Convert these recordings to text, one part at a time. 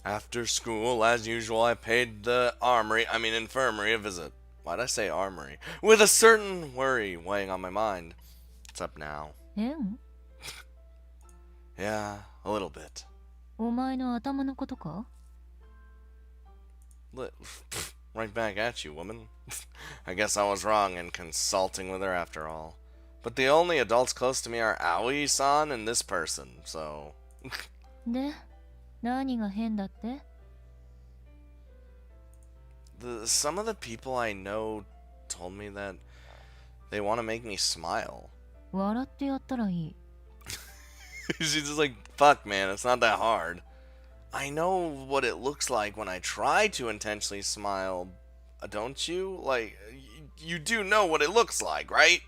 After school, as usual, I paid the infirmary a visit. Why'd I say armory? With a certain worry weighing on my mind. It's up now. えん Yeah, a little bit. お前の頭のことか Li- Right back at you, woman. I guess I was wrong in consulting with her after all. But the only adults close to me are Aoi-san and this person, so... で、何が変だって Some of the people I know told me that they want to make me smile. 笑ってやったらいい。She's just like, fuck, man, it's not that hard. I know what it looks like when I try to intentionally smile, don't you? Like, you do know what it looks like, right?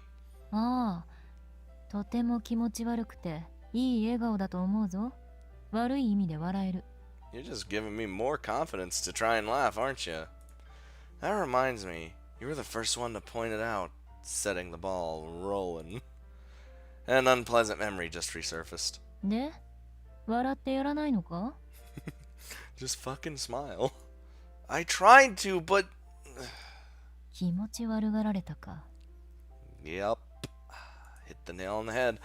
ああ、とても気持ち悪くて、いい笑顔だと思うぞ。悪い意味で笑える。You're just giving me more confidence to try and laugh, aren't you? That reminds me, you were the first one to point it out, setting the ball rolling. An unpleasant memory just resurfaced. で、笑ってやらないのか Just fucking smile. I tried to, but... 気持ち悪がられたか。Yep. Hit the nail on the head.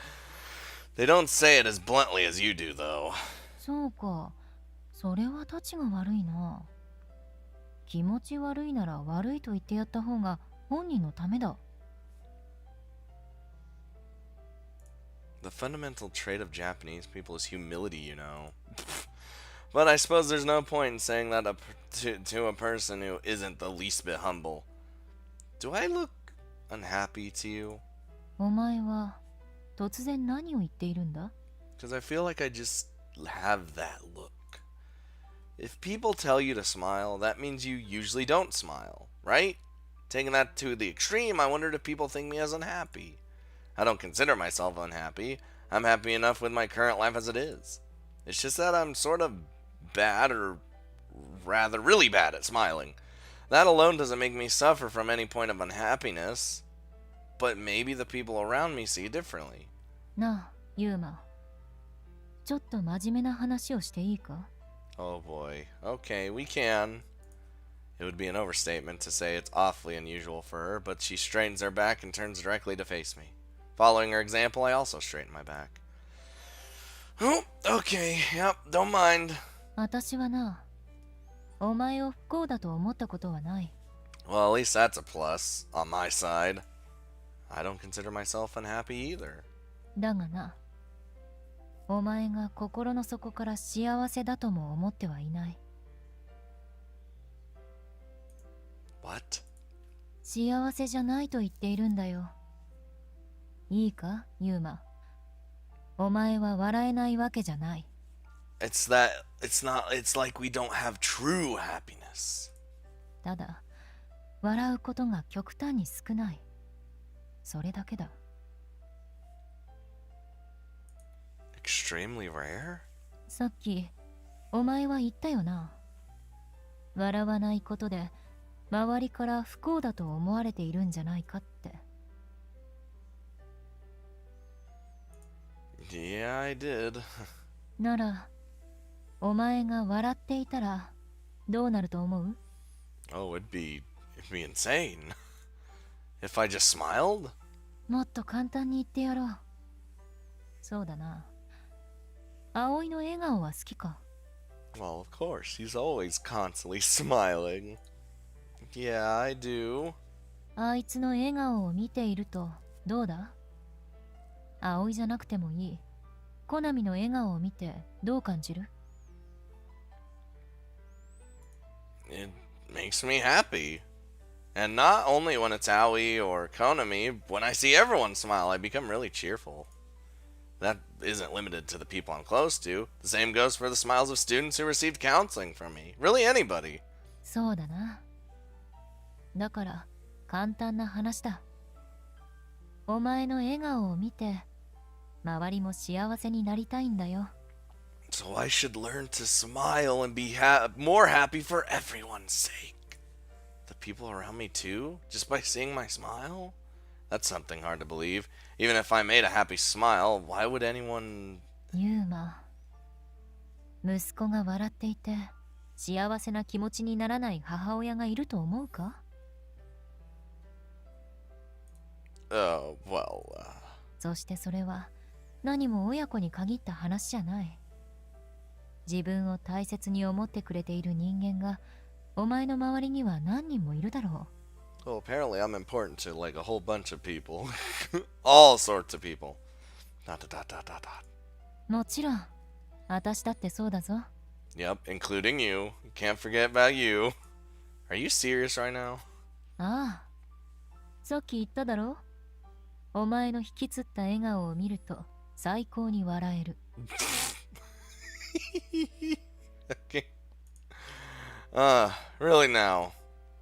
They don't say it as bluntly as you do, though. そうか。それはたちが悪いな。気持ち悪いなら悪いと言ってやった方が本人のためだ。The fundamental trait of Japanese people is humility, you know. But I suppose there's no point in saying that to a person who isn't the least bit humble. Do I look unhappy to you? お前は突然何を言っているんだ Because I feel like I just have that look. If people tell you to smile, that means you usually don't smile, right? Taking that to the extreme, I wondered if people think me as unhappy. I don't consider myself unhappy. I'm happy enough with my current life as it is. It's just that I'm sort of bad, or rather really bad at smiling. That alone doesn't make me suffer from any point of unhappiness. But maybe the people around me see it differently. なあ、ユーマ。ちょっと真面目な話をしていいか Oh boy. Okay, we can. It would be an overstatement to say it's awfully unusual for her, but she straightens her back and turns directly to face me. Following her example, I also straighten my back. Oh, okay, yep, don't mind. 私はな、お前を不幸だと思ったことはない。Well, at least that's a plus, on my side. I don't consider myself unhappy either. だがな、お前が心の底から幸せだとも思ってはいない。What? 幸せじゃないと言っているんだよ。いいか、ユーマ。お前は笑えないわけじゃない。It's like we don't have true happiness. ただ、笑うことが極端に少ない。それだけだ。Extremely rare? さっき、お前は言ったよな。笑わないことで、周りから不幸だと思われているんじゃないかって。Yeah, I did. なら、お前が笑っていたら、どうなると思う Oh, it'd be insane. If I just smiled? もっと簡単に言ってやろう。そうだな。葵の笑顔は好きか Well, of course. He's always constantly smiling. Yeah, I do. あいつの笑顔を見ていると、どうだ葵じゃなくてもいい。コナミの笑顔を見て、どう感じる It makes me happy. And not only when it's Aoi or Konami, when I see everyone smile, I become really cheerful. That isn't limited to the people I'm close to. The same goes for the smiles of students who received counseling from me. Really anybody. そうだな。だから、簡単な話だ。お前の笑顔を見て、周りも幸せになりたいんだよ。So I should learn to smile and be more happy for everyone's sake. The people around me too? Just by seeing my smile? That's something hard to believe. Even if I made a happy smile, why would anyone... ユーマ、息子が笑っていて、幸せな気持ちにならない母親がいると思うか？ Oh, well, そしてそれは何も親子に限った話じゃない。自分を大切に思ってくれている人間がお前の周りには何人もいるだろう。 well, apparently I'm important to like a whole bunch of people. All sorts of people. Dot, dot, dot, dot, dot, dot. もちろん私だってそうだぞ。 Yep, including you. Can't forget about you. Are you serious right now? ああ、さっき言っただろ。お前の引きつった笑顔を見ると最高に笑える。Okay. Really now?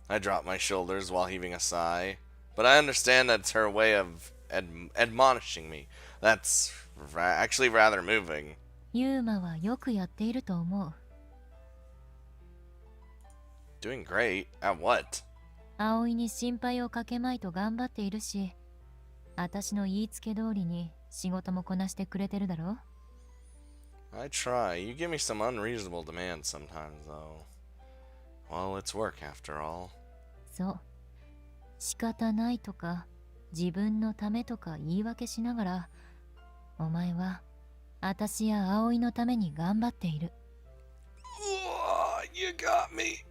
I drop my shoulders while heaving a sigh, but I understand that's her way of admonishing me. That's actually rather moving. ユーマはよくやっていると思う。 Doing great? At what? 葵に心配をかけまいと頑張っているし、私の言いつけ通りに仕事もこなしてくれてるだろ。 I try. You give me some unreasonable demands sometimes, though. Well, it's work after all. そう。仕方ないとか、自分のためとか言い訳しながら、お前は私や葵のために頑張っている。 You got me.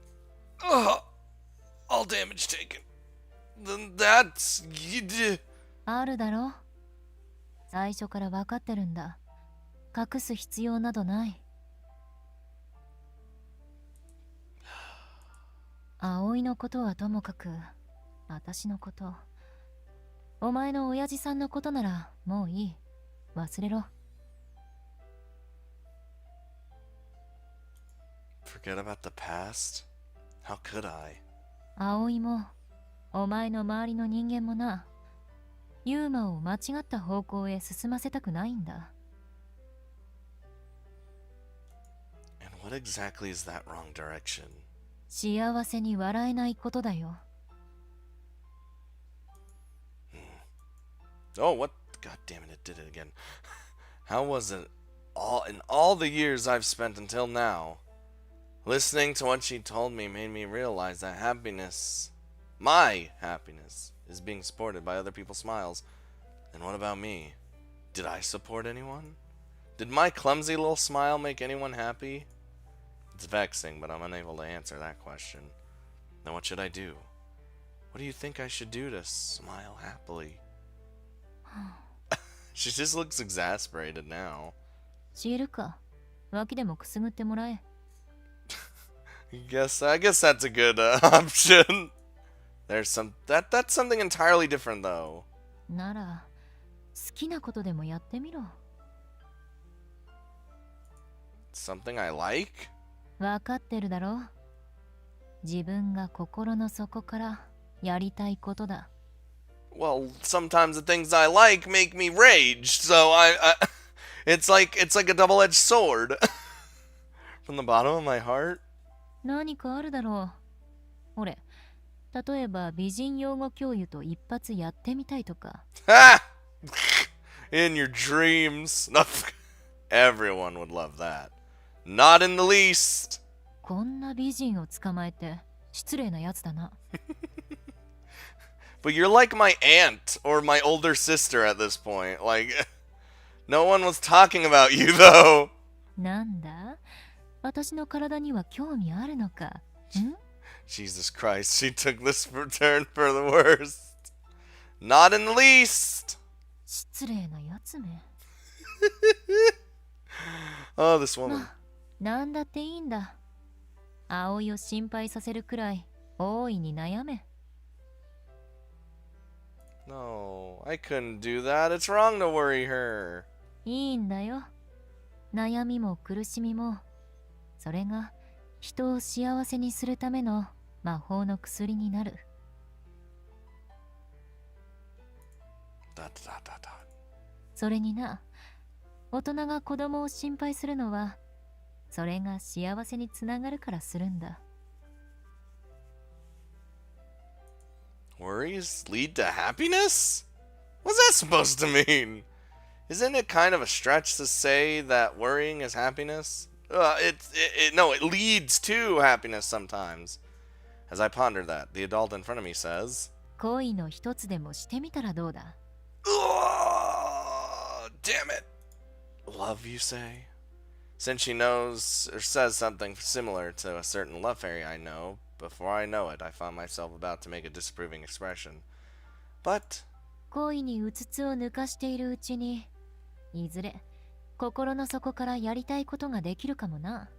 All damage taken. Then that's... あるだろ。最初から分かってるんだ。隠す必要などない。葵のことはともかく、私のこと、お前の親父さんのことならもういい。忘れろ。 Forget about the past? How could I? 葵もお前の周りの人間もな、ユーマを間違った方向へ進ませたくないんだ。 And what exactly is that wrong direction? 幸せに笑えないことだよ。 Oh, what? God damn it, it did it again. How was it in all the years I've spent until now? Listening to what she told me made me realize that happiness, my happiness, is being supported by other people's smiles. And what about me? Did I support anyone? Did my clumsy little smile make anyone happy? It's vexing, but I'm unable to answer that question. Now what should I do? What do you think I should do to smile happily? She just looks exasperated now. 知るか。脇でもくすぐってもらえ。 I guess that's a good option. There's that's something entirely different though. なら、好きなことでもやってみろ。 Something I like? わかってるだろ。自分が心の底からやりたいことだ。 Well, sometimes the things I like make me rage, so it's like a double-edged sword. From the bottom of my heart. 何かあるだろう。俺、例えば美人養護教諭と一発やってみたいとか。 Ha! In your dreams. Everyone would love that. Not in the least. こんな美人を捕まえて失礼なやつだな。 But you're like my aunt or my older sister at this point. Like, no one was talking about you though. なんだ、私の体には興味あるのか。ん？ Jesus Christ, she took this turn for the worst. Not in the least. 失礼なやつめ。 Oh, this woman. まあ、なんだっていいんだ。葵を心配させるくらい大いに悩め。 No, I couldn't do that. It's wrong to worry her. いいんだよ。悩みも苦しみも、それが人を幸せにするための魔法の薬になる。 Dot, dot, dot, dot. それにな、大人が子供を心配するのは、それが幸せにつながるからするんだ。 Worries lead to happiness? What's that supposed to mean? Isn't it kind of a stretch to say that worrying is happiness? No, it leads to happiness sometimes. As I ponder that, the adult in front of me says, 恋の一つでもしてみたらどうだ "Oh, damn it. Love, you say?" Since she knows or says something similar to a certain love fairy I know, before I know it, I find myself about to make a disapproving expression. But 恋にうつつを抜かしているうちにいずれ心の底からやりたいことができるかもな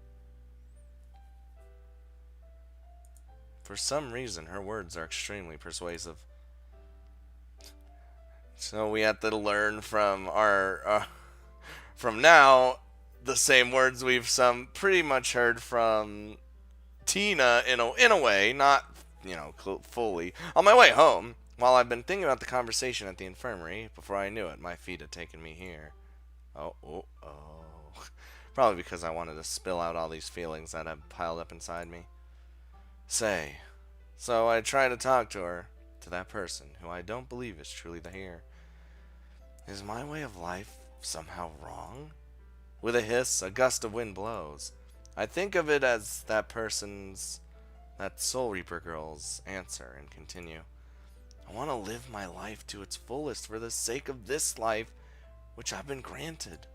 for some reason, her words are extremely persuasive. So we have to learn from from now, the same words we've pretty much heard from Tina in a way, not, fully. On my way home, while I've been thinking about the conversation at the infirmary, before I knew it, my feet had taken me here. Oh. Probably because I wanted to spill out all these feelings that have piled up inside me. So I try to talk to her, to that person who I don't believe is truly here. Is my way of life somehow wrong? With a hiss, a gust of wind blows. I think of it as that Soul Reaper girl's answer, and continue. I want to live my life to its fullest for the sake of this life which I've been granted.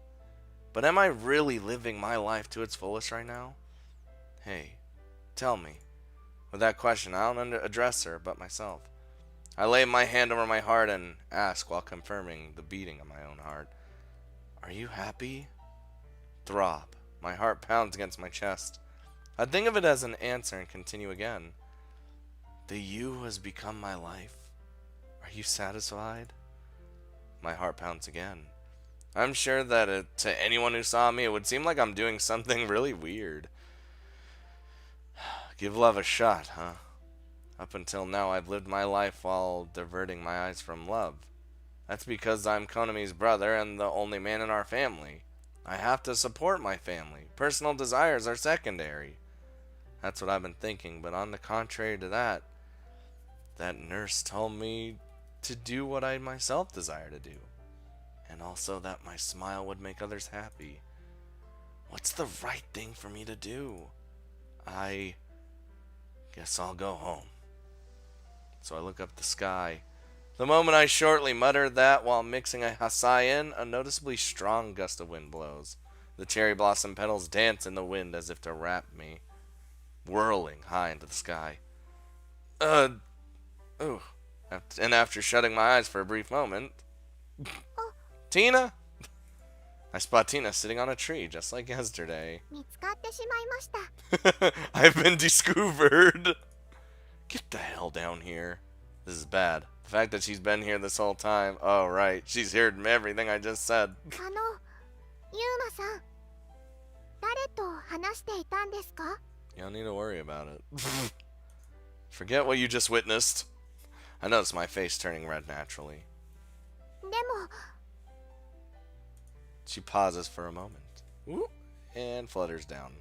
But am I really living my life to its fullest right now? Hey, tell me. With that question, I don't address her but myself. I lay my hand over my heart and ask while confirming the beating of my own heart. Are you happy? Throb. My heart pounds against my chest. I think of it as an answer and continue again. The you has become my life. Are you satisfied? My heart pounds again. I'm sure that to anyone who saw me, it would seem like I'm doing something really weird. Give love a shot, huh? Up until now, I've lived my life while diverting my eyes from love. That's because I'm Konami's brother and the only man in our family. I have to support my family. Personal desires are secondary. That's what I've been thinking, but on the contrary to that nurse told me to do what I myself desire to do. And also that my smile would make others happy. What's the right thing for me to do? I guess I'll go home. So I look up the sky. The moment I shortly mutter that while mixing a hasai in, a noticeably strong gust of wind blows. The cherry blossom petals dance in the wind as if to wrap me, whirling high into the sky. Ooh. And after shutting my eyes for a brief moment... Tina? I spot Tina sitting on a tree, just like yesterday. I've been discovered. Get the hell down here. This is bad. The fact that she's been here this whole time. Oh, right. She's heard everything I just said. You don't need to worry about it. Forget what you just witnessed. I noticed my face turning red naturally. She pauses for a moment. Ooh, and flutters down.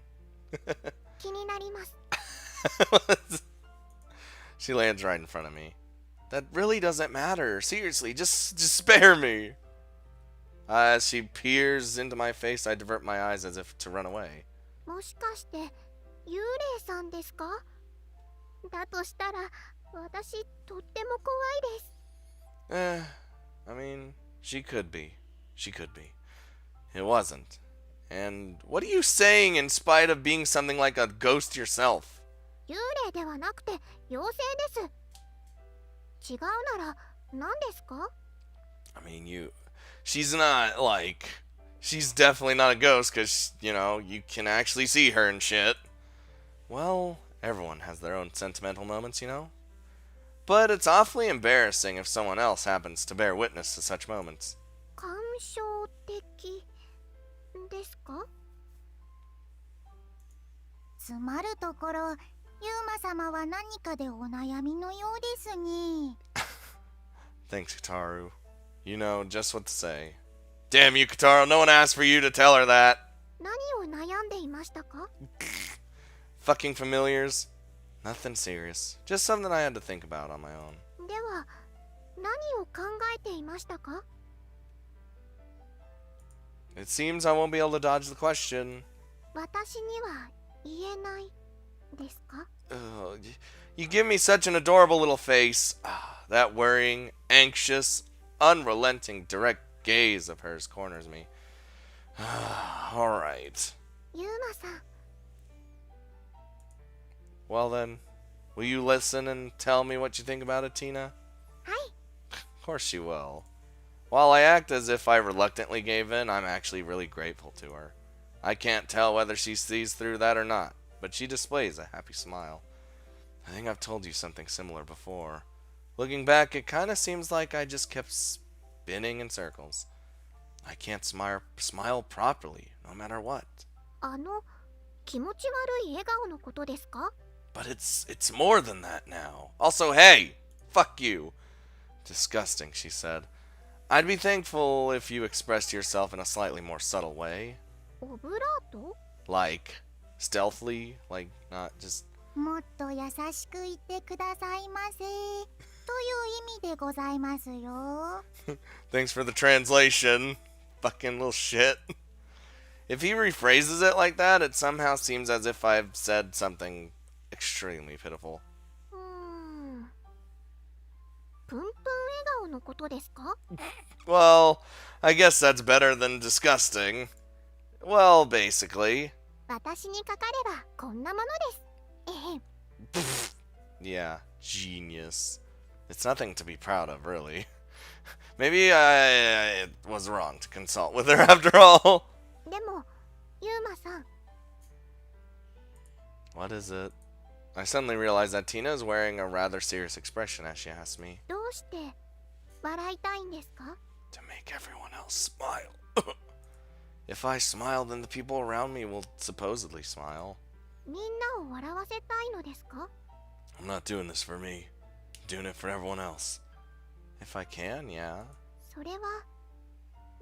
She lands right in front of me. That really doesn't matter. Seriously, just spare me. As she peers into my face, I divert my eyes as if to run away. I mean, she could be. It wasn't. And what are you saying in spite of being something like a ghost yourself? I mean, she's not like... She's definitely not a ghost because, you can actually see her and shit. Well, everyone has their own sentimental moments, But it's awfully embarrassing if someone else happens to bear witness to such moments. Thanks, Kataru. You know just what to say. Damn you, Kataru. No one asked for you to tell her that. Fucking familiars. Nothing serious. Just something I had to think about on my own. It seems I won't be able to dodge the question. 私には言えないですか？ You give me such an adorable little face. That worrying, anxious, unrelenting, direct gaze of hers corners me. Alright. ユーマさん、 Well then, will you listen and tell me what you think about it, Tina? はい。 Of course she will. While I act as if I reluctantly gave in, I'm actually really grateful to her. I can't tell whether she sees through that or not, but she displays a happy smile. I think I've told you something similar before. Looking back, it kind of seems like I just kept spinning in circles. I can't smile properly, no matter what. 気持ち悪い笑顔のことですか？ But it's more than that now. Also, hey, fuck you. Disgusting, she said. I'd be thankful if you expressed yourself in a slightly more subtle way. オブラート？ Like, stealthily, like, not just... もっと優しく言ってくださいませという意味でございますよ。 Thanks for the translation. Fucking little shit. If he rephrases it like that, it somehow seems as if I've said something extremely pitiful. プンプン笑顔のことですか？ Well, I guess that's better than disgusting. Well, basically. 私にかかればこんなものです。えへん。 Yeah, genius. It's nothing to be proud of, really. Maybe I was wrong to consult with her after all. でも、ユーマさん、 What is it? I suddenly realized that Tina is wearing a rather serious expression as she asks me. どうして笑いたいんですか？ To make everyone else smile. If I smile, then the people around me will supposedly smile. みんなを笑わせたいのですか？ I'm not doing this for me. I'm doing it for everyone else. If I can, yeah. それは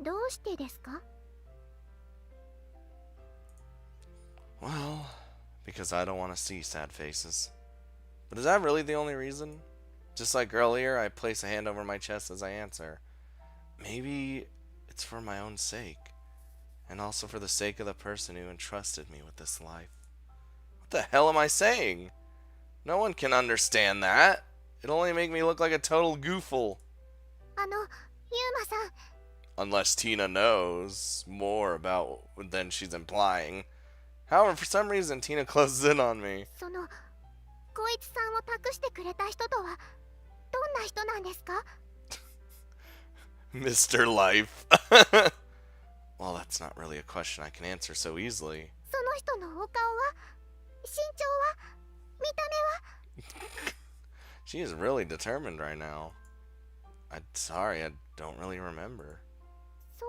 どうしてですか？ Well, because I don't want to see sad faces. But is that really the only reason? Just like earlier, I place a hand over my chest as I answer. Maybe it's for my own sake. And also for the sake of the person who entrusted me with this life. What the hell am I saying? No one can understand that. It'll only make me look like a total goofle. ユーマさん、 Unless Tina knows more about than she's implying. However, for some reason, Tina closes in on me. こいつさんを託してくれた人とはどんな人なんですか？ Mr. Life. Well, that's not really a question I can answer so easily. その人のお顔は、身長は、見た目は。 She is really determined right now. Sorry, I don't really remember. そ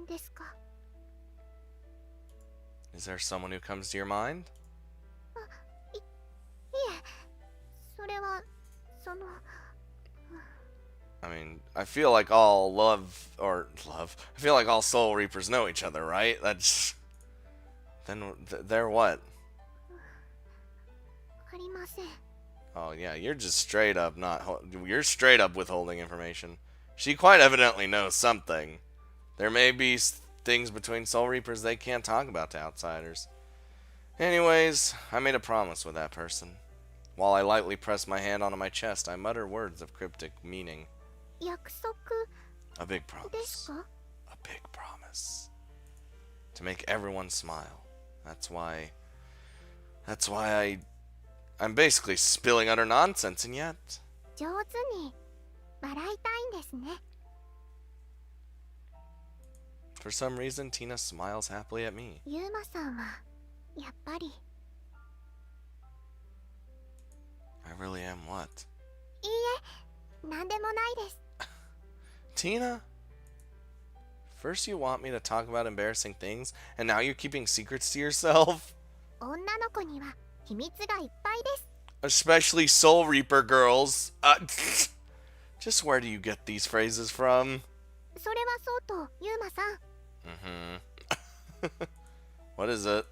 うですか。 Is there someone who comes to your mind? いえ、それは、I mean, I feel like all I feel like all Soul Reapers know each other, right? That's... Then they're what? ありません。 Oh yeah, you're just straight up you're straight up withholding information. She quite evidently knows something. There may be things between Soul Reapers they can't talk about to outsiders. Anyways, I made a promise with that person. While I lightly press my hand onto my chest, I mutter words of cryptic meaning. 約束 A big です promise. か？ A big promise. To make everyone smile. That's why I'm basically spilling utter nonsense, and yet... 上手に笑いたいんですね。 For some reason, Tina smiles happily at me. ユーマさんはやっぱり。 I really am what? いいえ、なんでもないです。 Tina? First you want me to talk about embarrassing things, and now you're keeping secrets to yourself? 女の子には秘密がいっぱいです。 Especially Soul Reaper girls. Just where do you get these phrases from? それはそうと、ユーマさん。 What is it?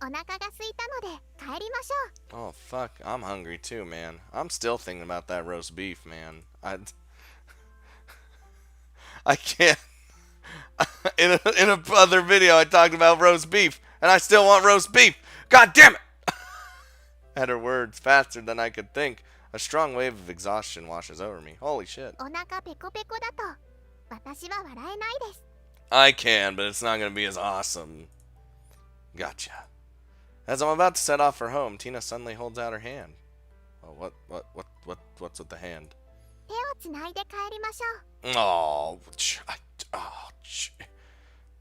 お腹が空いたので帰りましょう。 Oh, fuck. I'm hungry too, man. I'm still thinking about that roast beef, man. I can't... In a other video, I talked about roast beef, and I still want roast beef. God damn it! At her words, faster than I could think, a strong wave of exhaustion washes over me. Holy shit. お腹ペコペコだと私は笑えないです。 I can, but it's not going to be as awesome. Gotcha. As I'm about to set off for home, Tina suddenly holds out her hand. Oh, what's with the hand? 手をつないで帰りましょう。 Oh,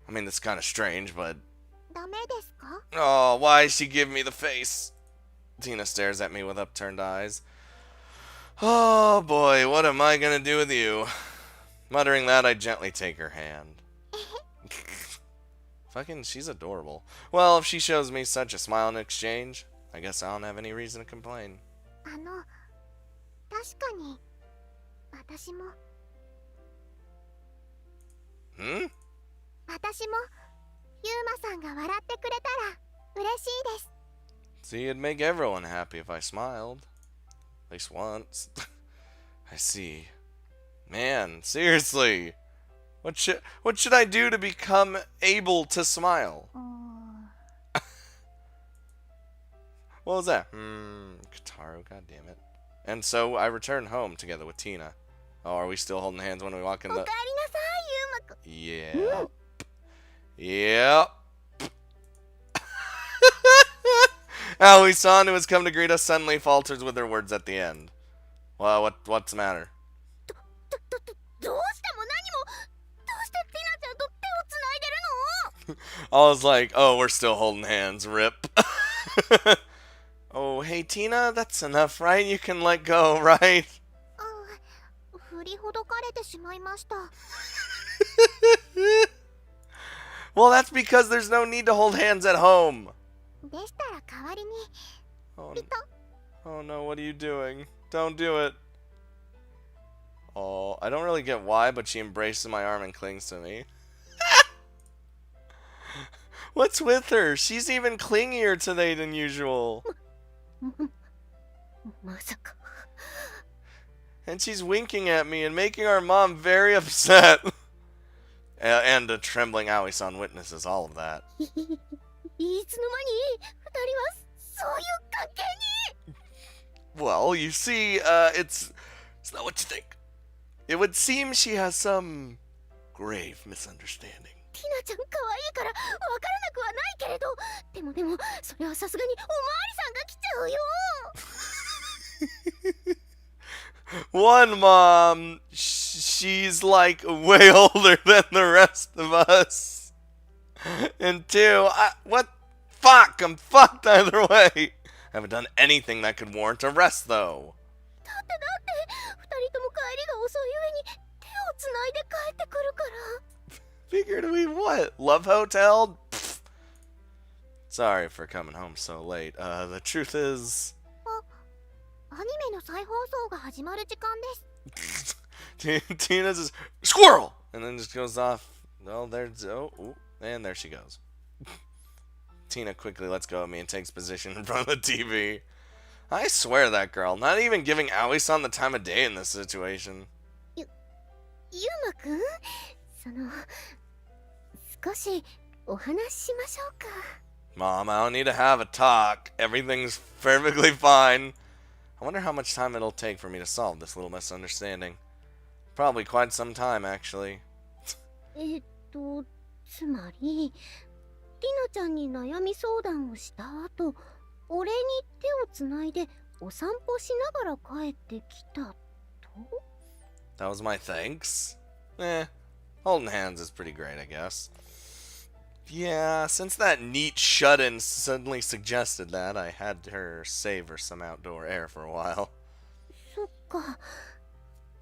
I mean, that's kind of strange, but... ダメですか？ Oh, why is she giving me the face? Tina stares at me with upturned eyes. Oh boy, what am I gonna do with you? Muttering that, I gently take her hand. Fucking, she's adorable. Well, if she shows me such a smile in exchange, I guess I don't have any reason to complain. 確かに私も Hmm? 私もユーマさんが笑ってくれたら嬉しいです。 See, it'd make everyone happy if I smiled. At least once. I see. Man, seriously. What should I do to become able to smile? What was that? Kataru, god damn it. And so I return home together with Tina. Oh, are we still holding hands when we walk in お the... かえりなさい、ユーマくん。 Yep. Yep. Aoi-san, who has come to greet us, suddenly falters with her words at the end. Well, what's the matter? どうしても何もどうしてティナちゃんと手をつないでるの？ I was like, oh, we're still holding hands, rip. Oh, hey, Tina, that's enough, right? You can let go, right? 振りほどかれてしまいました。 Well, that's because there's no need to hold hands at home. でしたら代わりに Oh, ピト oh no, what are you doing? Don't do it. Oh, I don't really get why, but she embraces my arm and clings to me. What's with her? She's even clingier today than usual. まさか And she's winking at me and making our mom very upset. And a trembling Aoi-san witnesses all of that. いつの間に二人はそういう関係に Well, you see, it's not what you think. It would seem she has some grave misunderstanding. ティナちゃん可愛いからわからなくはないけれど、でもそれはさすがにおまわりさんが来ちゃうよ。 One mom, she's like way older than the rest of us. And two, fuck, I'm fucked either way. I haven't done anything that could warrant arrest, though. だって二人とも帰りが遅い上に手をつないで帰ってくるから。 Figured we what? Love hotel? Pfft. Sorry for coming home so late. The truth is... アニメの再放送が始まる時間です。 Tina says, squirrel! And then just goes off. Oh, there's... Oh, ooh, and there she goes. Tina quickly lets go of me and takes position in front of the TV. I swear that girl, not even giving Aoi-san the time of day in this situation. ユーマくん、少しお話ししましょうか。 Mom, I don't need to have a talk. Everything's perfectly fine. I wonder how much time it'll take for me to solve this little misunderstanding. Probably quite some time, actually. つまり、ティナちゃんに悩み相談をした後、俺に手をつないでお散歩しながら帰ってきたと？ That was my thanks. Holding hands is pretty great, I guess. Yeah, since that neat shut-in suddenly suggested that, I had her savor some outdoor air for a while. そっか。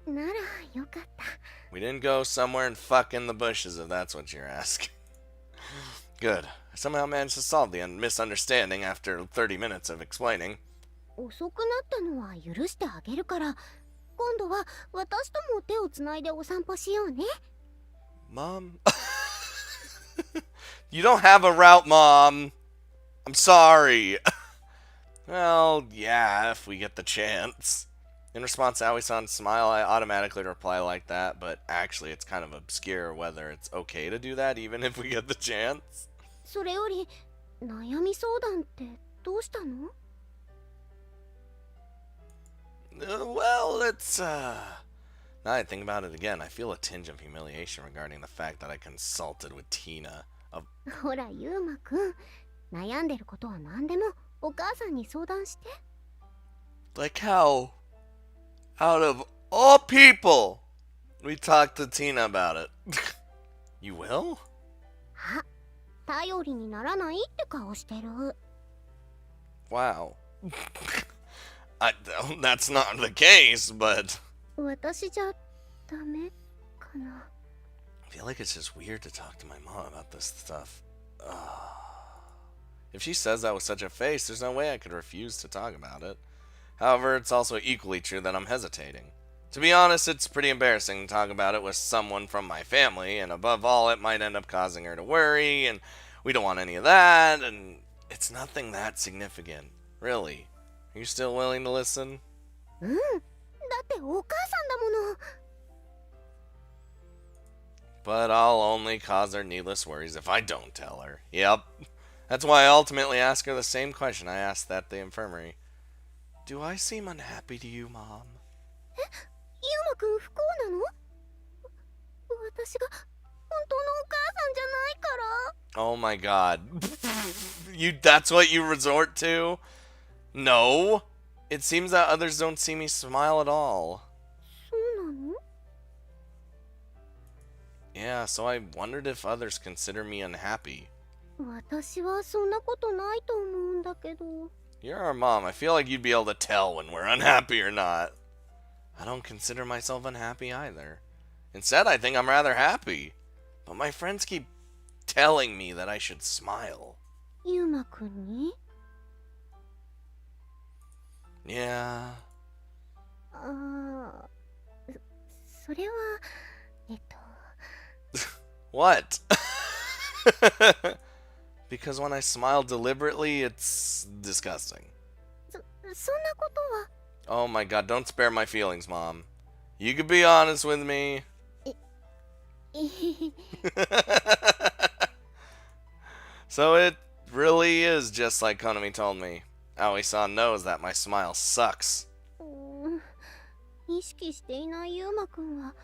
ならよかった。 We didn't go somewhere and fuck in the bushes, if that's what you're asking. Good. I somehow managed to solve the misunderstanding after 30 minutes of explaining. 遅くなったのは許してあげるから、今度は私とも手をつないでお散歩しようね。 Mom? You don't have a route, Mom. I'm sorry. Well, yeah, if we get the chance. In response to Aoi-san's smile, I automatically reply like that, but actually it's kind of obscure whether it's okay to do that even if we get the chance. それより悩み相談ってどうしたの？ Well, now I think about it again, I feel a tinge of humiliation regarding the fact that I consulted with Tina. ほらユーマくん、悩んでることは何でもお母さんに相談して。 Like how, out of all people, we talked to Tina about it. You will? あ、頼りにならないって顔してる。 Wow. That's not the case, but 私じゃダメかな。 I feel like it's just weird to talk to my mom about this stuff. If she says that with such a face, there's no way I could refuse to talk about it. However, it's also equally true that I'm hesitating. To be honest, it's pretty embarrassing to talk about it with someone from my family, and above all, it might end up causing her to worry, and we don't want any of that, and it's nothing that significant. Really. Are you still willing to listen? うん、だってお母さんだもの。 But I'll only cause her needless worries if I don't tell her. Yep. That's why I ultimately ask her the same question I asked at the infirmary. Do I seem unhappy to you, Mom? ユーマくん不幸なの？私が本当のお母さんじゃないから。 Oh my god. That's what you resort to? No. It seems that others don't see me smile at all. そうなの？ Yeah, so I wondered if others consider me unhappy. 私はそんなことないと思うんだけど。 You're our mom. I feel like you'd be able to tell when we're unhappy or not. I don't consider myself unhappy either. Instead, I think I'm rather happy. But my friends keep telling me that I should smile. ユーマくんに？ Yeah. ああ、それはWhat? Because when I smile deliberately, it's disgusting. そんなことは。 Oh my god, don't spare my feelings, Mom. You could be honest with me. えへへ。 So it really is just like Konami told me. Aoi-san knows that my smile sucks. 意識していないユーマくんは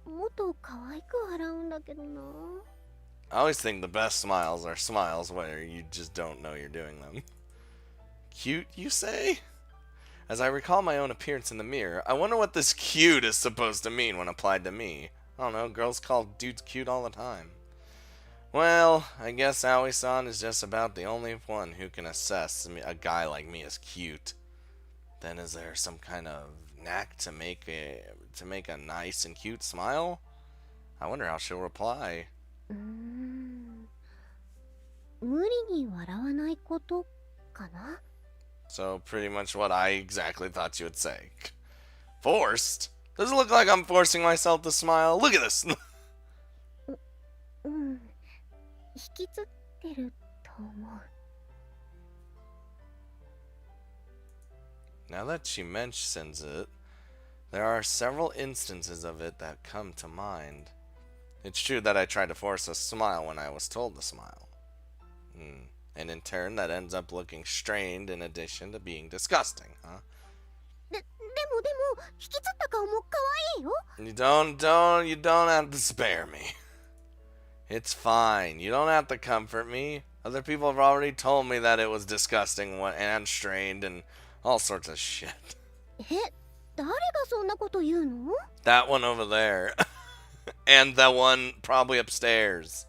もっと可愛く笑うんだけどな。 I always think the best smiles are smiles where you just don't know you're doing them. Cute, you say? As I recall my own appearance in the mirror, I wonder what this cute is supposed to mean when applied to me. I don't know, girls call dudes cute all the time. Well, I guess Aoi-san is just about the only one who can assess a guy like me as cute. Then is there some kind of knack to make a nice and cute smile? I wonder how she'll reply. 無理に笑わないことかな。 So pretty much what I exactly thought you would say. Forced? Does it look like I'm forcing myself to smile? Look at this! うん、引きつってると思う。 Now that she mentions it, there are several instances of it that come to mind. It's true that I tried to force a smile when I was told to smile. And in turn, that ends up looking strained in addition to being disgusting, huh? でも、引きつった顔も可愛いよ。 You don't have to spare me. It's fine. You don't have to comfort me. Other people have already told me that it was disgusting and strained and all sorts of shit. 誰がそんなこと言うの？ That one over there. And that one probably upstairs.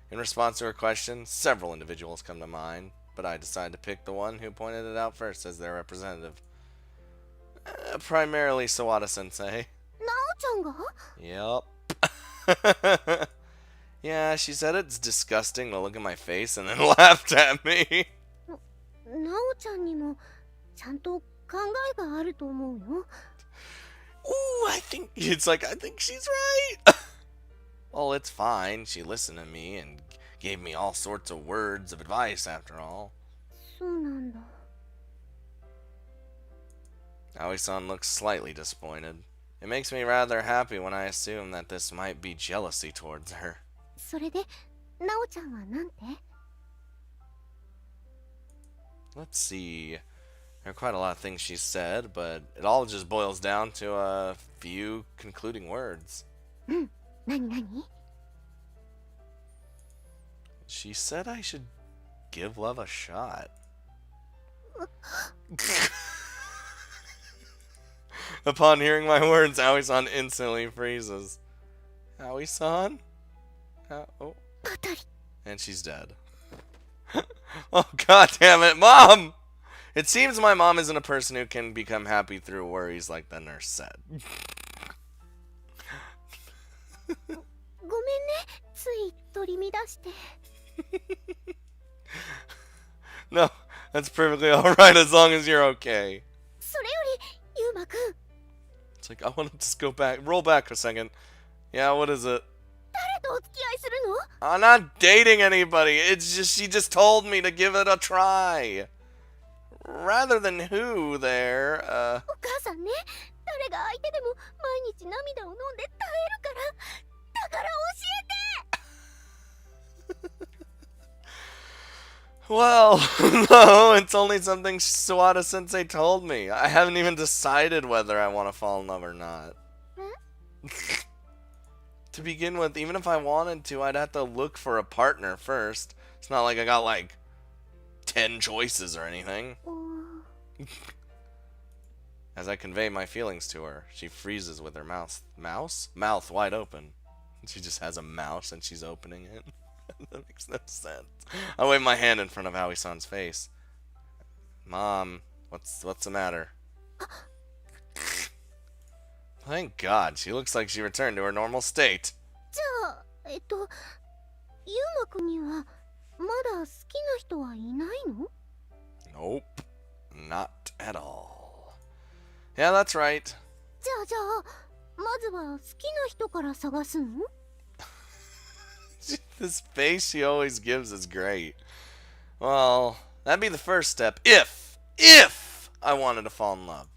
In response to her question, several individuals come to mind, but I decided to pick the one who pointed it out first as their representative. Primarily Sawada-sensei. なおちゃんが？ Yup. Yeah, she said it's disgusting to look at my face and then laughed at me. なおちゃんにもちゃんと考えがあると思うよ。 Ooh, I think she's right. Well, it's fine. She listened to me and gave me all sorts of words of advice after all. そうなんだ。Aoi-san looks slightly disappointed. It makes me rather happy when I assume that this might be jealousy towards her. それでなおちゃんはなんて？ Let's see. There are quite a lot of things she said, but it all just boils down to a few concluding words. なになに？ She said I should give love a shot. Upon hearing my words, Aoi-san instantly freezes. Aoi-san? Oh. あたり。 And she's dead. Oh, god damn it, Mom! It seems my mom isn't a person who can become happy through worries like the nurse said. ごめんね、つい取り乱して。 No, that's perfectly alright as long as you're okay. それより、ゆうまくん。 It's like, I want to just go back, roll back a second. Yeah, what is it? 誰とお付き合いするの？ I'm not dating anybody. It's just, she just told me to give it a try. Rather than who there, お母さんね、誰が相手でも毎日涙を飲んで耐えるから。だから教えて。 Well, no, it's only something Sawada-sensei told me. I haven't even decided whether I want to fall in love or not. To begin with, even if I wanted to, I'd have to look for a partner first. It's not like I got, like, 10 choices or anything. As I convey my feelings to her, she freezes with her mouth wide open. She just has a mouse and she's opening it. That makes no sense. I wave my hand in front of Aoi-san's face. Mom, what's the matter? Thank God, she looks like she returned to her normal state. じゃあ、ゆうまくんにはまだ好きな人はいないの？ Nope, not at all. Yeah, that's right. じゃあ、まずは好きな人から探すの？ This face she always gives is great. Well, that'd be the first step if I wanted to fall in love.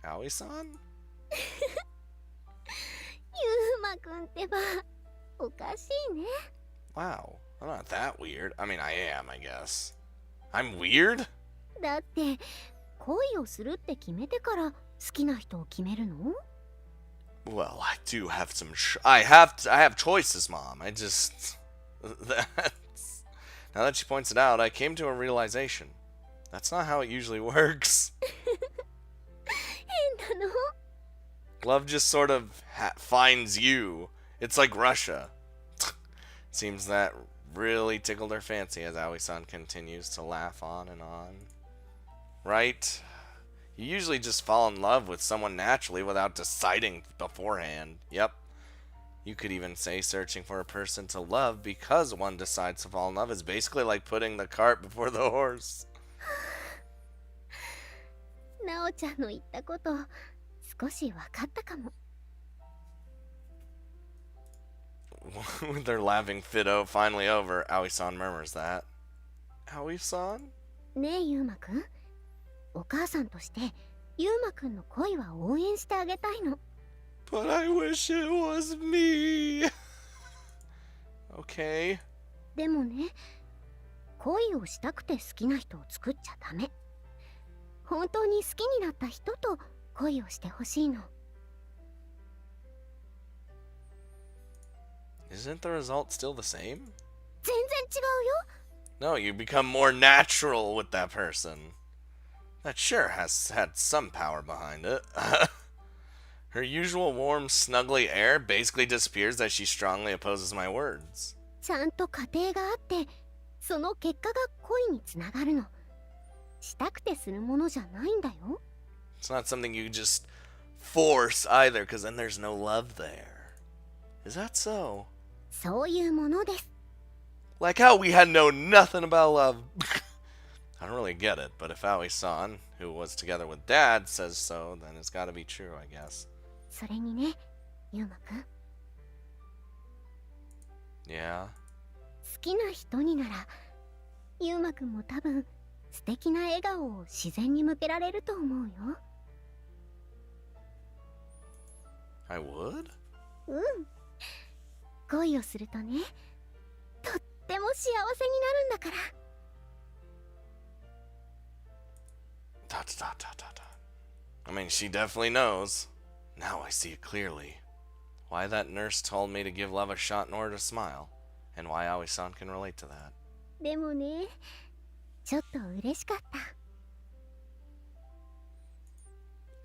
Aoi-san? ゆうまくんってば、おかしいね。 Wow, I'm not that weird. I mean, I am, I guess. I'm weird? だって、恋をするって決めてから好きな人を決めるの？ Well, I do have some. I have choices, Mom. I just. That's. Now that she points it out, I came to a realization. That's not how it usually works. 変なの？ Love just sort of finds you. It's like Russia. Seems that really tickled her fancy as Aoi-san continues to laugh on and on. Right? You usually just fall in love with someone naturally without deciding beforehand. Yep. You could even say searching for a person to love because one decides to fall in love is basically like putting the cart before the horse. なおちゃんの言ったこと、少し分かったかも。 With their laughing fit finally over, Aoi-san murmurs that. Aoi-san? ねえ、ゆうまくん。お母さんとしてゆうまくんの恋は応援してあげたいの。 But I wish it was me. Okay. でもね、恋をしたくて好きな人を作っちゃダメ。本当に好きになった人と恋をしてほしいの。 Isn't the result still the same? 全然違うよ。 No, you become more natural with that person. That sure has had some power behind it. Her usual warm, snuggly air basically disappears as she strongly opposes my words. ちゃんと家庭があって、その結果が恋につながるの。したくてするものじゃないんだよ。 It's not something you just force either, because then there's no love there. Is that so? そういうものです。 Like how we had known nothing about love. I don't really get it, but if Aoi-san, who was together with Dad, says so, then it's gotta be true, I guess. それにね、ゆうまくん。 Yeah? 好きな人になら、ゆうまくんも多分好素敵な笑顔を自然に向けられると思うよ。I would? うん。恋をするとね、とっても幸せになるんだから。Dot, dot, dot, dot, dot. I mean, she definitely knows. Now I see it clearly. Why that nurse told me to give love a shot in order to smile, and why Aoi-san can relate to that. でもね、ちょっと嬉しかった。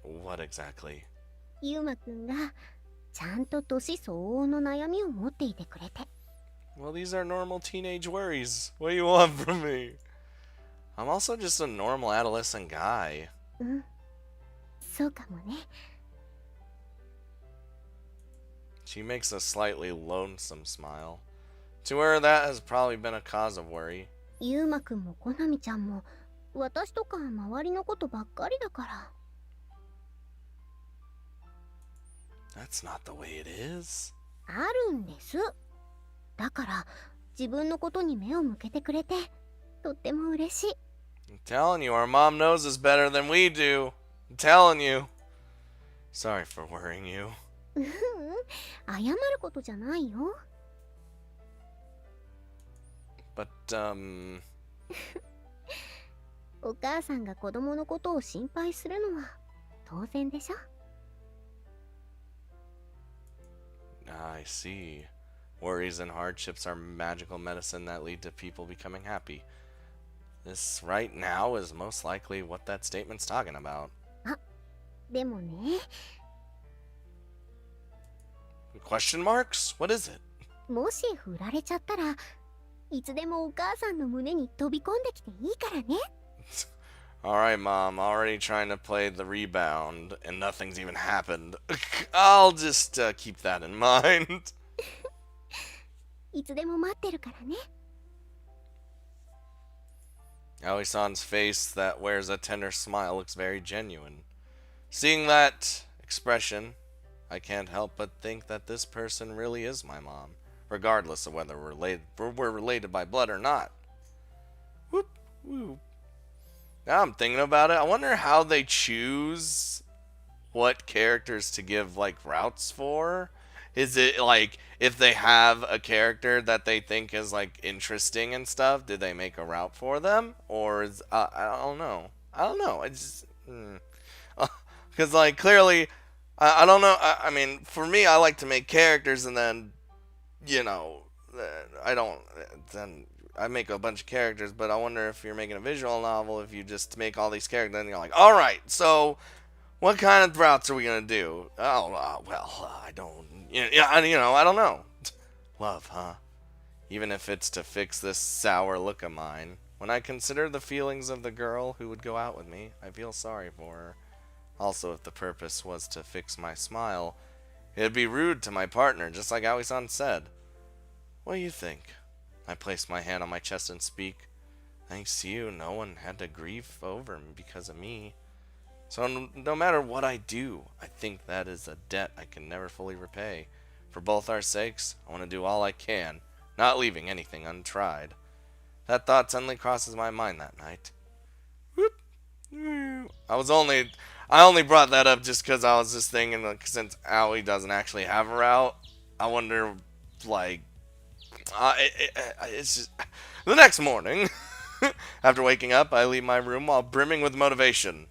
What exactly? ゆうまくんがちゃんと年相応の悩みを持っていてくれて。Well, these are normal teenage worries. What do you want from me? I'm also just a normal adolescent guy. うん、そうかもね。She makes a slightly lonesome smile. To her, that has probably been a cause of worry. ゆうまくんもこなみちゃんも私とか周りのことばっかりだから。That's not the way it is. あるんです。だから自分のことに目を向けてくれてとっても嬉しい。I'm telling you, our mom knows us better than we do. I'm telling you. Sorry for worrying you. 謝ることじゃないよ。But, お母さんが子供のことを心配するのは当然でしょ。I see. Worries and hardships are magical medicine that lead to people becoming happy. This right now is most likely what that statement's talking about. あ、でもね。Question marks? What is it? もし振られちゃったらいつでもお母さんの胸に飛び込んできていいからね。Alright, Mom, already trying to play the rebound, and nothing's even happened. I'll just keep that in mind. いつでも待ってるからね。Aoi-san's face that wears a tender smile looks very genuine. Seeing that expression, I can't help but think that this person really is my mom, regardless of whether we're related by blood or not. Whoop, whoop. Now I'm thinking about it. I wonder how they choose what characters to give like routes for. Is it like if they have a character that they think is like interesting and stuff, did they make a route for them? Or is I don't know. I don't know. I just because like clearly I don't know. I mean, for me, I like to make characters and then I don't then. I make a bunch of characters, but I wonder if you're making a visual novel, if you just make all these characters, and you're like, all right, so what kind of routes are we gonna do? Oh, I don't, I don't know. Love, huh? Even if it's to fix this sour look of mine. When I consider the feelings of the girl who would go out with me, I feel sorry for her. Also, if the purpose was to fix my smile, it'd be rude to my partner, just like Aoi-san said. What do you think? I place my hand on my chest and speak. Thanks to you, no one had to grieve over me because of me. So no matter what I do, I think that is a debt I can never fully repay. For both our sakes, I want to do all I can, not leaving anything untried. That thought suddenly crosses my mind that night. Whoop. I only brought that up just because I was just thinking, like, since Aoi doesn't actually have a route, I wonder, like, it's just the next morning. After waking up, I leave my room while brimming with motivation.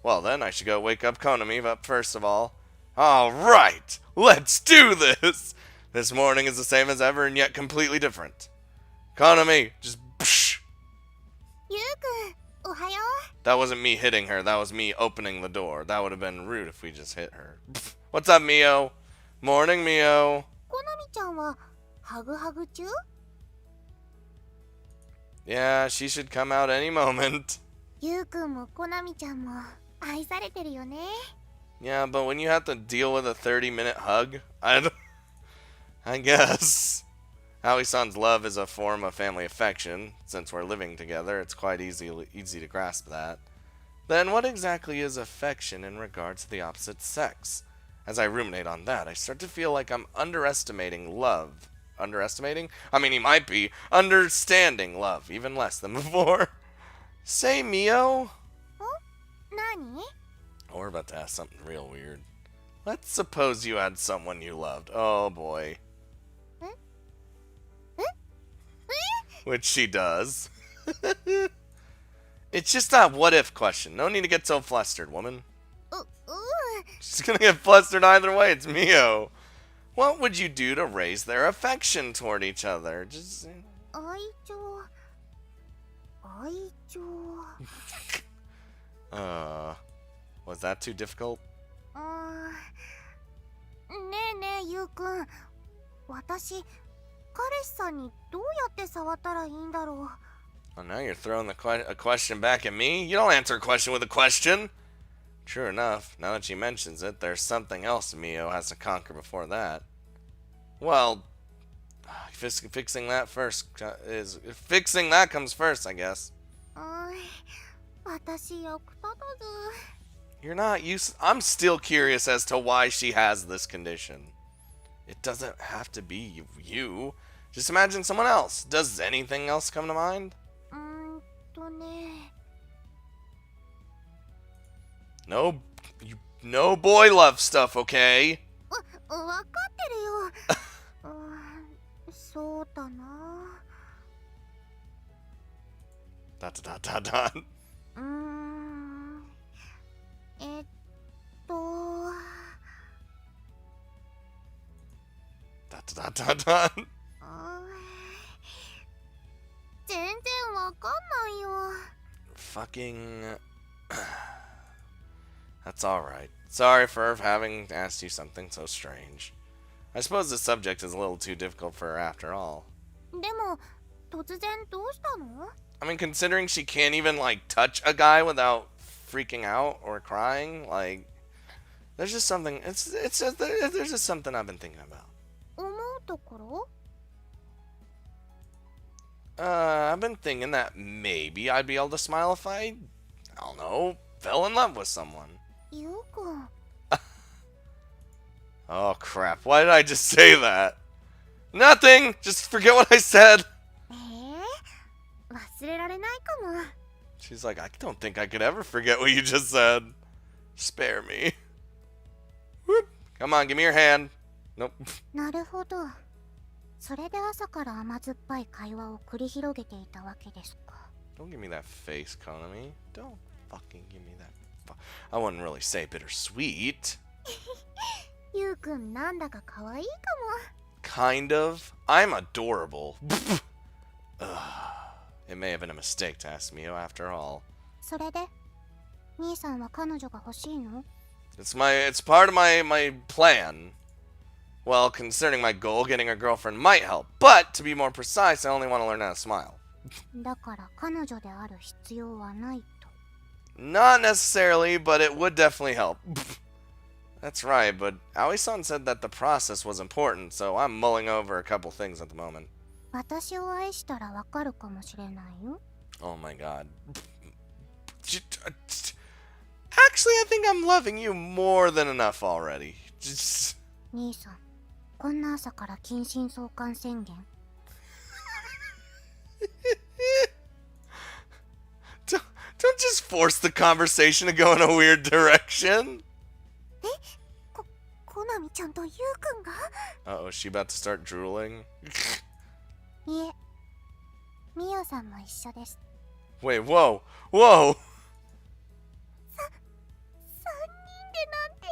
Well, then I should go wake up Konami, but first of all, alright, let's do this! This morning is the same as ever and yet completely different. Konami, just psh. Yuku, ohayo. That wasn't me hitting her, that was me opening the door. That would have been rude if we just hit her. What's up, Mio? Morning, Mio. こなみちゃんはハグハグ中? Yeah, she should come out any moment. ゆうくんもこなみちゃんも愛されてるよね. Yeah, but when you have to deal with a 30-minute hug, I guess. Aoi-san's love is a form of family affection. Since we're living together, it's quite easy to grasp that. Then what exactly is affection in regards to the opposite sex? As I ruminate on that, I start to feel like I'm underestimating love. Underestimating? I mean, he might be. Understanding love, even less than before. Say, Mio. 何？ Oh, we're about to ask something real weird. Let's suppose you had someone you loved. Oh boy. Which she does. It's just a what if question. No need to get so flustered, woman. She's gonna get flustered either way. It's Mio. What would you do to raise their affection toward each other? Just. 愛情。愛情。Was that too difficult? ねえねえ、ゆうくん。私、彼氏さんにどうやって触ったらいいんだろう。 Oh, now you're throwing a question back at me? You don't answer a question with a question. True enough, now that she mentions it, there's something else Mio has to conquer before that. Well, fixing that fixing that comes first, I guess. 私役立たず。 You're not used. I'm still curious as to why she has this condition. It doesn't have to be you. Just imagine someone else. Does anything else come to mind? ね。 No boy love stuff, okay? わかってるよ。そうだな。Dot dot dot dot. えっと。 Dot dot dot dot. 全然わかんないよ。 Fucking. That's alright. Sorry for having asked you something so strange. I suppose the subject is a little too difficult for her after all. でも、突然どうしたの？ I mean, considering she can't even, like, touch a guy without freaking out or crying, like, there's just something, there's just something I've been thinking about. 思うところ？ I've been thinking that maybe I'd be able to smile if I don't know, fell in love with someone. ゆうくん。 Oh crap, why did I just say that? Nothing! Just forget what I said! 忘れられないかも。 She's like, I don't think I could ever forget what you just said. Spare me. Whoop. Come on, give me your hand. Nope. なるほど。それで朝から甘酸っぱい会話を繰り広げていたわけですか。 Don't give me that face, Konami. Don't fucking give me that. I wouldn't really say bittersweet. ゆうくんなんだか可愛いか Kind of. I'm adorable. It may have been a mistake to ask Mio after all. も。それで、兄さんは彼女が欲しいの？ It's part of my plan. Well, concerning my goal, getting a girlfriend might help. But, to be more precise, I only want to learn how to smile. だから彼女である必要はないと。 Not necessarily, but it would definitely help. That's right, but Aoi-san said that the process was important, so I'm mulling over a couple things at the moment. 私を愛したらわかるかもしれないよ。 Oh my god. Actually, I think I'm loving you more than enough already. 兄さん、こんな朝から近親相関宣言。 Don't just force the conversation to go in a weird direction. コナミちゃんとユウくんが？ Uh-oh, is she about to start drooling? いえ、ミオさんも一緒です。 Wait, whoa, whoa! 3人でなんて。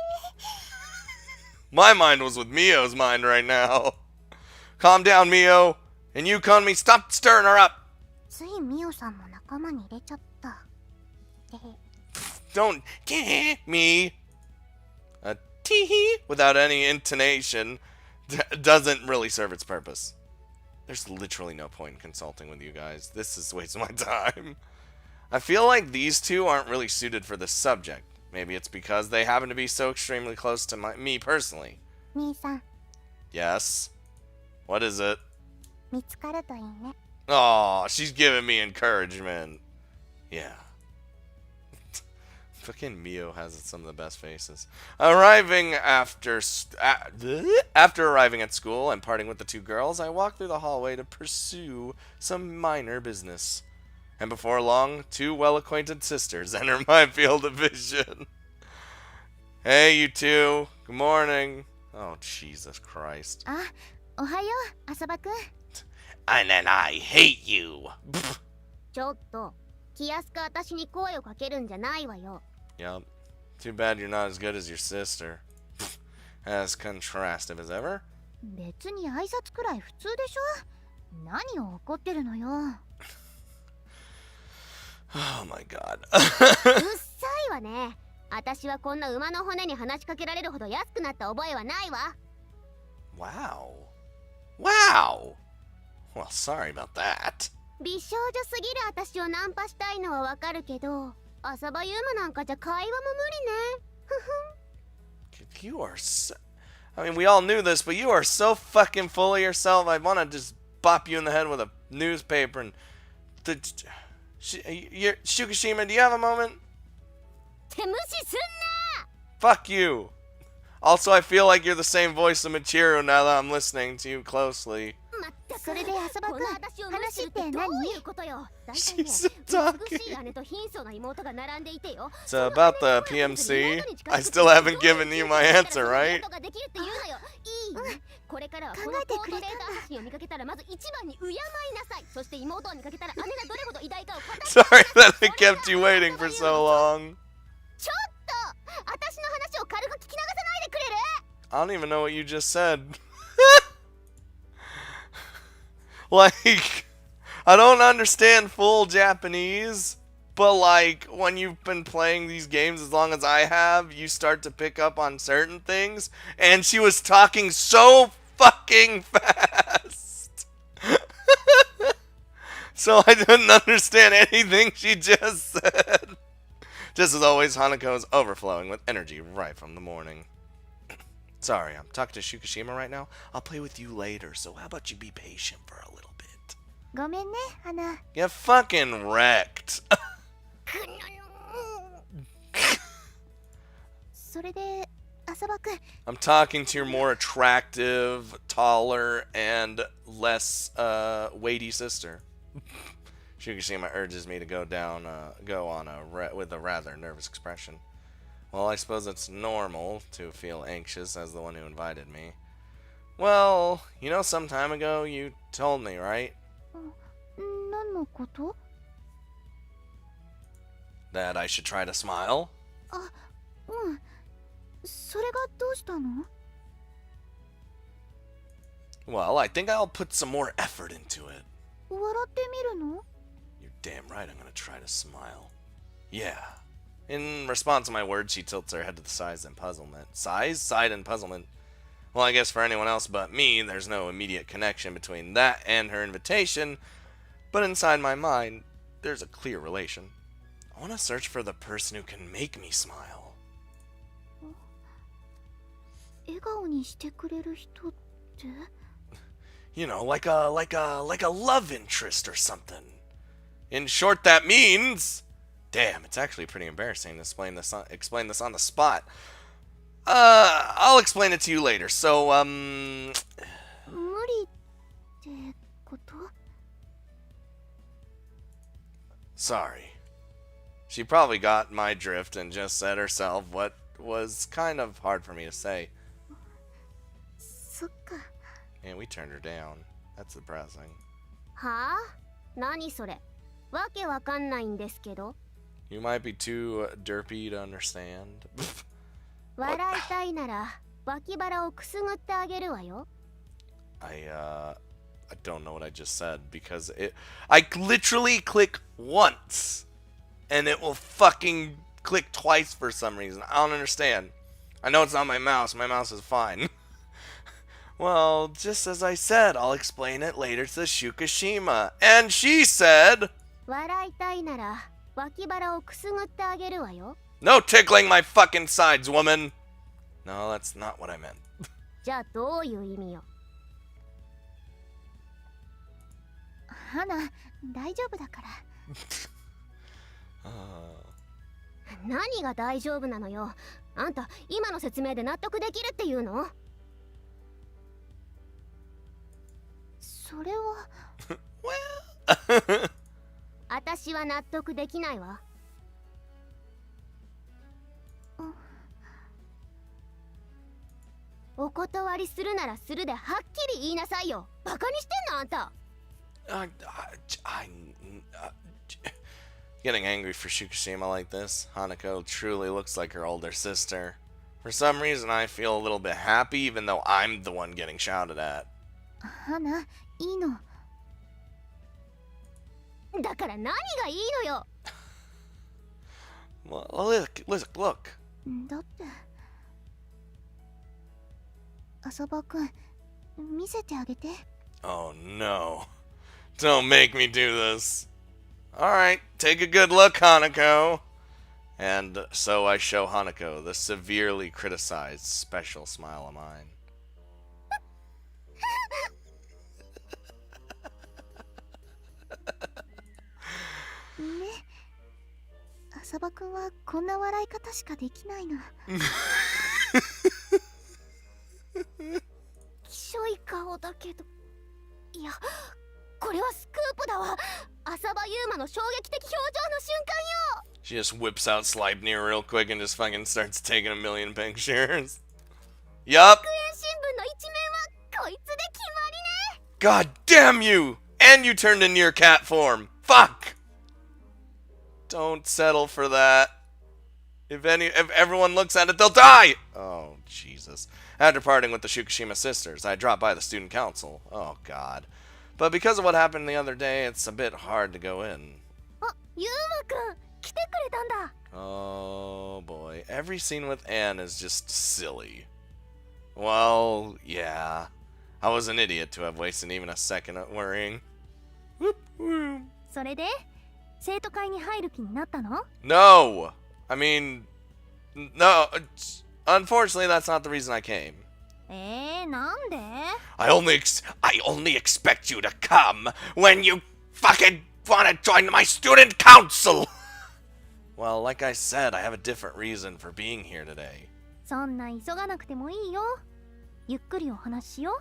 My mind was with Mio's mind right now. Calm down, Mio. And you, Konami, stop stirring her up. ついミオさんも仲間に入れちゃった。てへ。 Don't me. A tee without any intonation doesn't really serve its purpose. There's literally no point in consulting with you guys. This is wasting my time. I feel like these two aren't really suited for this subject. Maybe it's because they happen to be so extremely close to me personally. 兄さん、 Yes? What is it? 見つかるといいね。 Aw, she's giving me encouragement. Yeah. Fucking Mio has some of the best faces. Arriving after arriving at school and parting with the two girls, I walked through the hallway to pursue some minor business. And before long, two well-acquainted sisters enter my field of vision. Hey, you two. Good morning. Oh, Jesus Christ. あ、おはよう、浅葉くん。And then I hate you. ちょっと、気安く私に声をかけるんじゃないわよ。Yup. Too bad you're not as good as your sister. As contrastive as ever. 別に挨拶くらい普通でしょ。何を怒ってるのよ。Oh my god. うっさいわね。私はこんな馬の骨に話しかけられるほど安くなった覚えはないわ。Wow. Wow. Well, sorry about that. 美少女すぎる私をナンパしたいのはわかるけど、浅場ユーマなんかじゃ会話も無理ね。ふふん。You are so... I mean, we all knew this, but you are so fucking full of yourself. I want to just bop you in the head with a newspaper and... Shukishima, do you have a moment? って無視すんな! Fuck you. Also, I feel like you're the same voice of Michiru now that I'm listening to you closely. まったくそれで浅場くん、話ってどういうことよ。大体ね、 She's talking. 美しい姉と貧相な妹が並んでいてよ。 So about the PMC, I still haven't given you my answer, right? いいこれからはこのコードレーター発信を見かけたらまず一番に敬いなさい。そして妹を見かけたら姉がどれほど偉大かを語り Sorry that I kept you waiting for so long. ちょっと私の話を軽く聞き流さないでくれる？ I don't even know what you just said. Like, I don't understand full Japanese, but like, when you've been playing these games as long as I have, you start to pick up on certain things, and she was talking so fucking fast. So I didn't understand anything she just said. Just as always, Hanako is overflowing with energy right from the morning. Sorry, I'm talking to Shukishima right now. I'll play with you later, so how about you be patient for a little bit? ごめんね、花。 You fucking wrecked. それで、浅場くん。 I'm talking to your more attractive, taller, and less weighty sister. Shukishima urges me to go on with a rather nervous expression. Well, I suppose it's normal to feel anxious as the one who invited me. Well, you know, some time ago you told me, right? 何のこと？ That I should try to smile? あ、うん。それがどうしたの？ Well, I think I'll put some more effort into it. 笑ってみるの？ You're damn right I'm gonna try to smile. Yeah. In response to my words, she tilts her head to the side in puzzlement. Side in puzzlement. Well, I guess for anyone else but me, there's no immediate connection between that and her invitation, but inside my mind, there's a clear relation. I want to search for the person who can make me smile. 笑顔にしてくれる人って？ You know, like a love interest or something. In short, that means... Damn, it's actually pretty embarrassing to explain this on the spot. I'll explain it to you later. So, 無理ってこと？ Sorry. She probably got my drift and just said herself what was kind of hard for me to say. そっか。 And we turned her down. That's depressing. はあ？何それ？わけわかんないんですけど。 You might be too derpy to understand. 笑いたいなら脇腹をくすぐってあげるわよ。 I don't know what I just said because I literally click once and it will fucking click twice for some reason. I don't understand. I know it's not my mouse. My mouse is fine. Well, just as I said, I'll explain it later to Shukishima. And she said... 笑いたいなら脇腹をくすぐってあげるわよ。 No tickling my fucking sides, woman! No, that's not what I meant. じゃあどういう意味よ。花、大丈夫だから。何が大丈夫なのよ。あんた、今の説明で納得できるっていうの？それは。私私は納得できないわ。お断りするならするではっきり言いなさいよ。バカにしてんのあんた。Getting angry for Fukushima like this, Hanako truly looks like her older sister. For some reason, I feel a little bit happy, even though I'm the one getting shouted at. 花、いいの。だから何がいいのよ。Well, look. だって。浅場くん、見せてあげて。Oh no. Don't make me do this. Alright, take a good look, Hanako. And so I show Hanako the severely criticized special smile of mine. ね、浅場くんはこんな笑い方しかできないの。きしょい顔だけど、いや、これはスクープだわ。浅場優馬の衝撃的表情の瞬間よ。 She just whips out Sleipnir real quick and just fucking starts taking a million pictures. Yup. 学園新聞の一面はこいつで決まりね。 God damn you! And you turned into your cat form. Fuck! Don't settle for that. If everyone looks at it, they'll die! Oh, Jesus. After parting with the Fukushima sisters, I dropped by the student council. Oh, God. But because of what happened the other day, it's a bit hard to go in. あ、優馬くん、来てくれたんだ。 Oh, boy. Every scene with Anne is just silly. Well, yeah. I was an idiot to have wasted even a second at worrying. Whoop, whoop. それで、生徒会に入る気になったの？ No! I mean, no. Unfortunately, that's not the reason I came. なんで？ I only expect you to come when you fucking want to join my student council! Well, like I said, I have a different reason for being here today. そんな急がなくてもいいよ。ゆっくりお話ししよ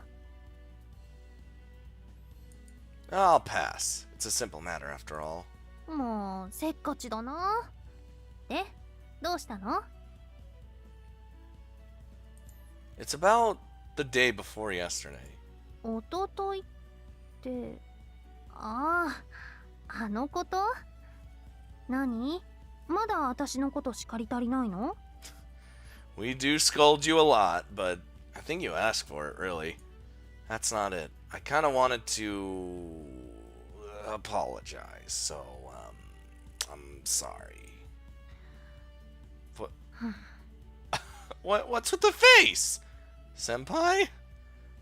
う。 I'll pass. It's a simple matter after all. もうせっかちだな。で、どうしたの？ It's about the day before yesterday. おとといって、あのこと？何？まだ私のこと叱り足りないの？ We do scold you a lot, but I think you asked for it, really. That's not it. I kind of wanted to apologize, so, I'm sorry. What's with the face? Senpai?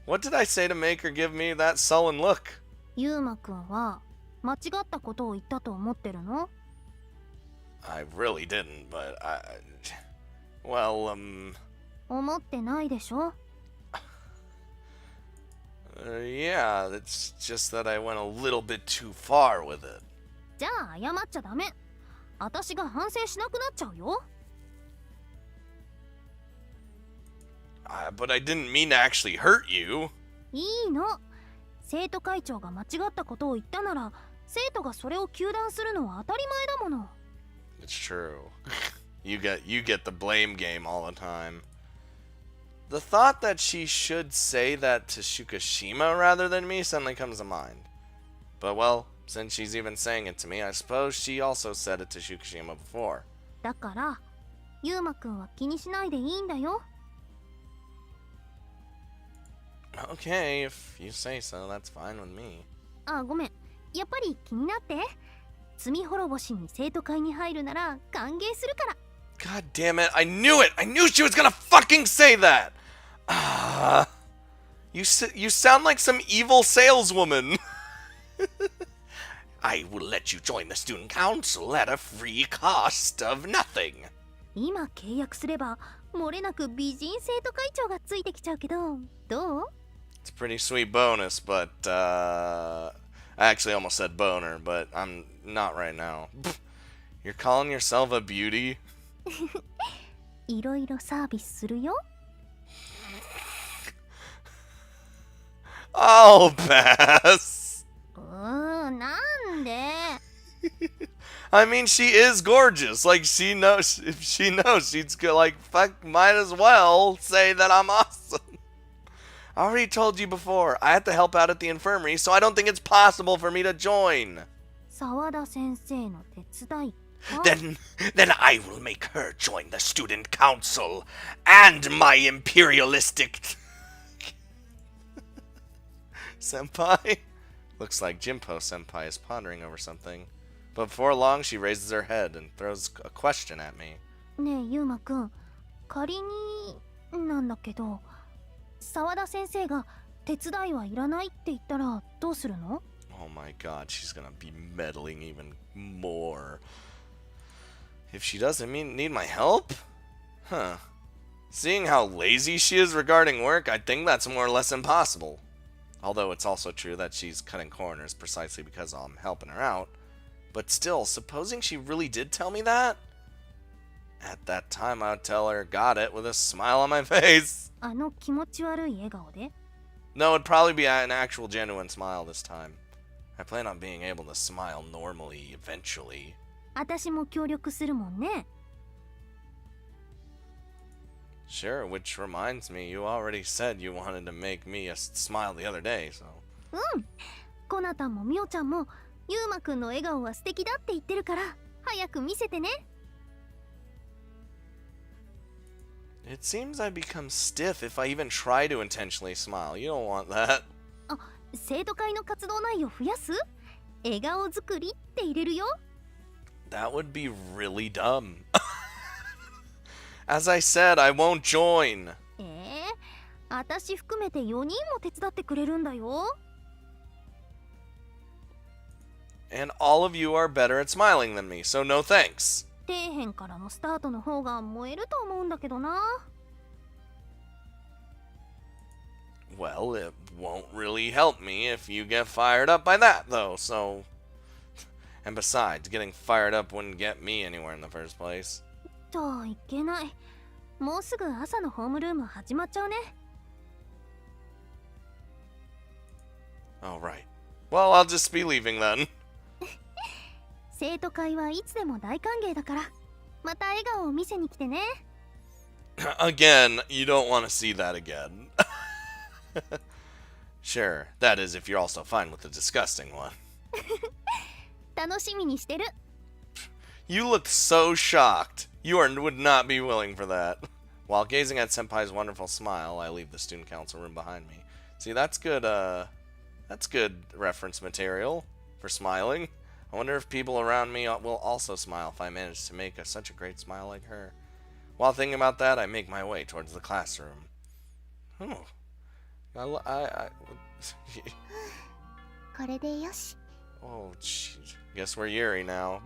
What did I say to make her give me that sullen look? ゆうまくんは間違ったことを言ったと思ってるの？ I really didn't, but well, 思ってないでしょ？ yeah, it's just that I went a little bit too far with it. じゃあ謝っちゃダメ。私が反省しなくなっちゃうよ。But I didn't mean to actually hurt you. いいの。生徒会長が間違ったことを言ったなら、生徒がそれを糾弾するのは当たり前だもの。It's true. You get the blame game all the time. The thought that she should say that to Fukushima rather than me suddenly comes to mind. But well, since she's even saying it to me, I suppose she also said it to Fukushima before. だから、ゆうまくんは気にしないでいいんだよ。Okay, if you say so, that's fine with me. あ、ごめん。やっぱり気になって。罪滅ぼしに生徒会に入るなら歓迎するから。God damn it, I knew it! I knew she was gonna fucking say that! You sound like some evil saleswoman. I will let you join the student council at a free cost of nothing. 今契約すれば、漏れなく美人生徒会長がついてきちゃうけど、どう？ It's a pretty sweet bonus, but, I actually almost said boner, but I'm not right now. You're calling yourself a beauty? いろいろサービスするよ。I'll pass. なんで？ I mean, she is gorgeous. Like, she knows, if she knows, she's like, fuck, might as well say that I'm awesome. I already told you before, I had to help out at the infirmary, so I don't think it's possible for me to join. 沢田先生の手伝いか Then I will make her join the student council and my imperialistic senpai. Looks like Jinpo senpai is pondering over something. But before long, she raises her head and throws a question at me. ねえユウマくん仮になんだけど沢田先生が手伝いはいらないって言ったらどうするの Oh my god, she's gonna be meddling even more. If she doesn't need my help? Huh. Seeing how lazy she is regarding work, I think that's more or less impossible. Although it's also true that she's cutting corners precisely because I'm helping her out. But still, supposing she really did tell me that? At that time, I would tell her, got it, with a smile on my face. あの気持ち悪い笑顔で No, it'd probably be an actual genuine smile this time. I plan on being able to smile normally eventually. 私も協力するもんね Sure, which reminds me, you already said you wanted to make me smile the other day, so... うんコナタンもミオちゃんもユウマくんの笑顔は素敵だって言ってるから早く見せてね It seems I become stiff if I even try to intentionally smile. You don't want that. あ生徒会の活動内容増やす笑顔作りって入れるよ That would be really dumb. As I said, I won't join. 私含めて4人も手伝ってくれるんだよ And all of you are better at smiling than me, so no thanks. 底辺からのスタートの方が燃えると思うんだけどな Well, it won't really help me if you get fired up by that, though, so... And besides, getting fired up wouldn't get me anywhere in the first place. といけないもうすぐ朝のホームルーム始まっちゃうね Alright. Well, I'll just be leaving then. 生徒会はいつでも大歓迎だからまた笑顔を見せに来てね Again, you don't want to see that again. Sure, that is if you're also fine with the disgusting one. 楽しみにしてる You look so shocked. You would not be willing for that. While gazing at Senpai's wonderful smile, I leave the student council room behind me. See, that's good reference material for smiling. I wonder if people around me will also smile if I manage to make such a great smile like her. While thinking about that, I make my way towards the classroom. Oh. I これでよし oh, jeez. Guess we're Yuri now.